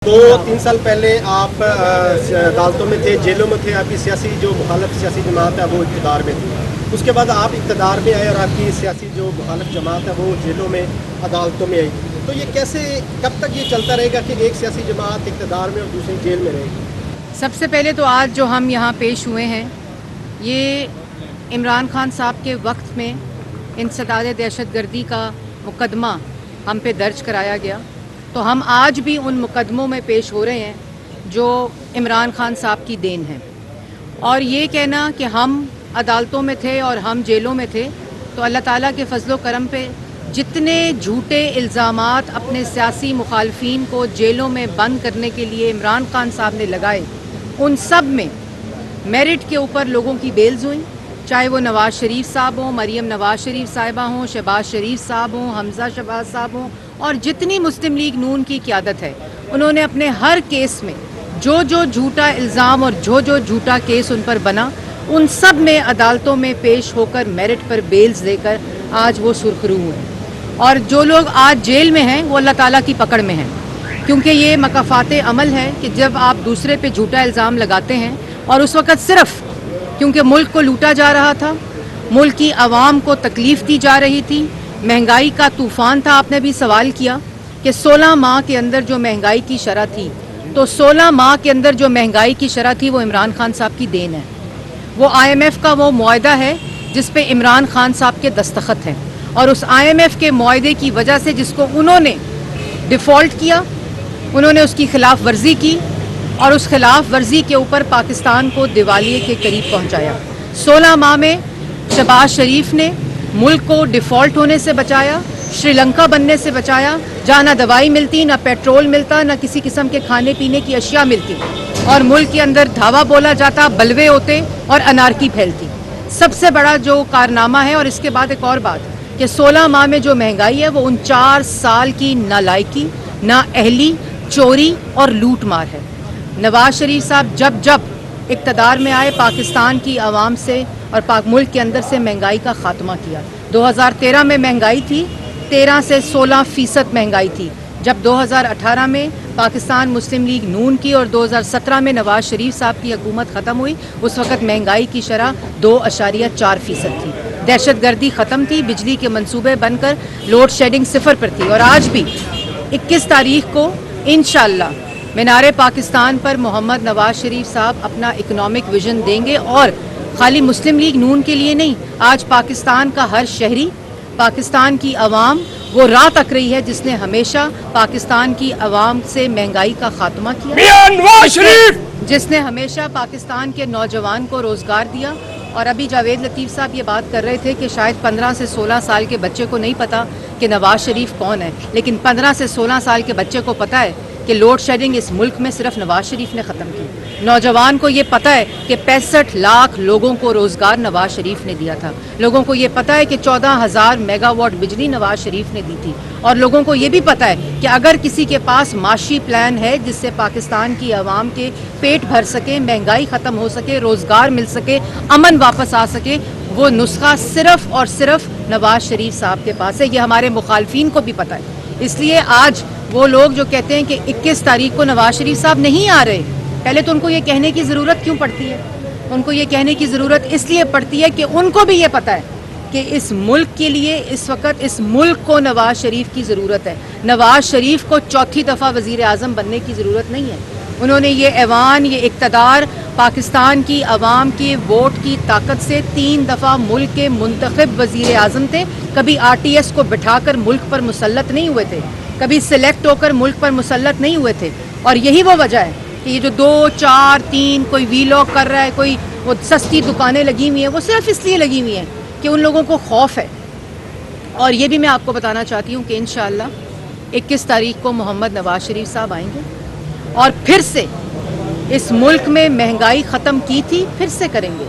2-3 साल पहले आप अदालतों में थे, जेलों में थे। आपकी सियासी जो मुखालफ सियासी जमात है वो इक़्तिदार में थी। उसके बाद आप इक़्तिदार में आए और आपकी सियासी जो मुखालफ जमात है वो जेलों में, अदालतों में आई। तो ये कैसे, कब तक ये चलता रहेगा कि एक सियासी जमात इक़्तिदार में और दूसरी जेल में रहेगी? सबसे पहले तो आज जो हम यहाँ पेश हुए हैं, ये इमरान खान साहब के वक्त में इंसदाद दहशतगर्दी का मुकदमा हम पे दर्ज कराया गया। तो हम आज भी उन मुकदमों में पेश हो रहे हैं जो इमरान खान साहब की देन है। और ये कहना कि हम अदालतों में थे और हम जेलों में थे, तो अल्लाह ताला के फजलो करम पे जितने झूठे इल्ज़ामात अपने सियासी मुखालफीन को जेलों में बंद करने के लिए इमरान खान साहब ने लगाए, उन सब में मेरिट के ऊपर लोगों की बेल्स हुई। चाहे वो नवाज़ शरीफ साहब हों, मरीम नवाज़ शरीफ साहिबा हों, शहबाज शरीफ साहब हों, हमजा शहबाज साहब हों, और जितनी मुस्लिम लीग नून की क़यादत है, उन्होंने अपने हर केस में जो जो झूठा इल्ज़ाम और जो जो झूठा केस उन पर बना, उन सब में अदालतों में पेश होकर मेरिट पर बेल्स लेकर आज वो सुरखरू हुए। और जो लोग आज जेल में हैं वो अल्लाह ताला की पकड़ में हैं, क्योंकि ये मकाफ़ात अमल है कि जब आप दूसरे पे झूठा इल्ज़ाम लगाते हैं, और उस वक़्त सिर्फ़ क्योंकि मुल्क को लूटा जा रहा था, मुल्क की आवाम को तकलीफ़ दी जा रही थी, महंगाई का तूफ़ान था। आपने भी सवाल किया कि 16 माह के अंदर जो महंगाई की शरह थी, तो 16 माह के अंदर जो महंगाई की शरह थी वो इमरान खान साहब की देन है। वो IMF का वो मुआहदा है जिस पे इमरान खान साहब के दस्तखत हैं, और उस IMF के मुआहदे की वजह से जिसको उन्होंने डिफ़ॉल्ट किया, उन्होंने उसकी खिलाफ वर्जी की और उस खिलाफ वर्जी के ऊपर पाकिस्तान को दिवालिये के करीब पहुंचाया। 16 माह में शहबाज शरीफ ने मुल्क को डिफ़ॉल्ट होने से बचाया, श्रीलंका बनने से बचाया, जहाँ ना दवाई मिलती, ना पेट्रोल मिलता, ना किसी किस्म के खाने पीने की अशिया मिलती, और मुल्क के अंदर धावा बोला जाता, बलवे होते और अनारकी फैलती। सबसे बड़ा जो कारनामा है। और इसके बाद एक और बात कि 16 माह में जो महंगाई है वो 49 साल की नालायकी, नाअहली, चोरी और लूट मार है। नवाज़ शरीफ साहब जब जब इक़्तिदार में आए, पाकिस्तान की आवाम से और मुल्क के अंदर से महंगाई का ख़ात्मा किया। 2013 में महंगाई थी 13 से 16% महंगाई थी। जब 2018 में पाकिस्तान मुस्लिम लीग नून की और 2017 में नवाज़ शरीफ साहब की हुकूमत ख़त्म हुई, उस वक़्त महंगाई की शरह 2.4% थी। दहशतगर्दी ख़त्म थी, बिजली के मंसूबे बनकर लोड शेडिंग 0 पर थी। और आज भी 21 तारीख को इंशाअल्लाह मीनारे पाकिस्तान पर मोहम्मद नवाज़ शरीफ साहब अपना इकनॉमिक विजन देंगे। और खाली मुस्लिम लीग नून के लिए नहीं, आज पाकिस्तान का हर शहरी, पाकिस्तान की आवाम वो राह तक रही है जिसने हमेशा पाकिस्तान की आवाम से महंगाई का खात्मा किया, जिसने हमेशा पाकिस्तान के नौजवान को रोज़गार दिया। और अभी जावेद लतीफ़ साहब ये बात कर रहे थे कि शायद 15 से 16 साल के बच्चे को नहीं पता कि नवाज़ शरीफ कौन है, लेकिन 15 से 16 साल के बच्चे को पता है कि लोड शेडिंग इस मुल्क में सिर्फ नवाज़ शरीफ ने ख़त्म की। नौजवान को ये पता है कि 65 लाख लोगों को रोज़गार नवाज़ शरीफ ने दिया था। लोगों को ये पता है कि 14,000 मेगावाट बिजली नवाज़ शरीफ ने दी थी। और लोगों को ये भी पता है कि अगर किसी के पास माशी प्लान है जिससे पाकिस्तान की आवाम के पेट भर सके, महंगाई ख़त्म हो सके, रोज़गार मिल सके, अमन वापस आ सके, वो नुस्खा सिर्फ़ और सिर्फ नवाज़ शरीफ साहब के पास है। ये हमारे मुखालफीन को भी पता है। इसलिए आज वो लोग जो कहते हैं कि 21 तारीख को नवाज़ शरीफ साहब नहीं आ रहे, पहले तो उनको ये कहने की ज़रूरत क्यों पड़ती है? उनको ये कहने की ज़रूरत इसलिए पड़ती है कि उनको भी ये पता है कि इस मुल्क के लिए इस वक्त इस मुल्क को नवाज़ शरीफ की ज़रूरत है। नवाज़ शरीफ को चौथी दफ़ा वज़ीर आज़म बनने की ज़रूरत नहीं है। उन्होंने ये ऐवान, ये इक़्तिदार पाकिस्तान की आवाम के वोट की ताकत से 3 दफ़ा मुल्क के मुंतखब वज़ीर आज़म थे। कभी RTS को बिठाकर मुल्क पर मुसल्लत नहीं हुए थे, कभी सिलेक्ट होकर मुल्क पर मुसल्लत नहीं हुए थे। और यही वो वजह है कि ये जो 2, 4, 3 कोई वीलॉग कर रहा है, कोई वो सस्ती दुकानें लगी हुई हैं, वो सिर्फ इसलिए लगी हुई हैं कि उन लोगों को खौफ है। और ये भी मैं आपको बताना चाहती हूँ कि इंशाअल्लाह 21 तारीख को मोहम्मद नवाज़ शरीफ साहब आएंगे और फिर से इस मुल्क में महंगाई ख़त्म की थी, फिर से करेंगे।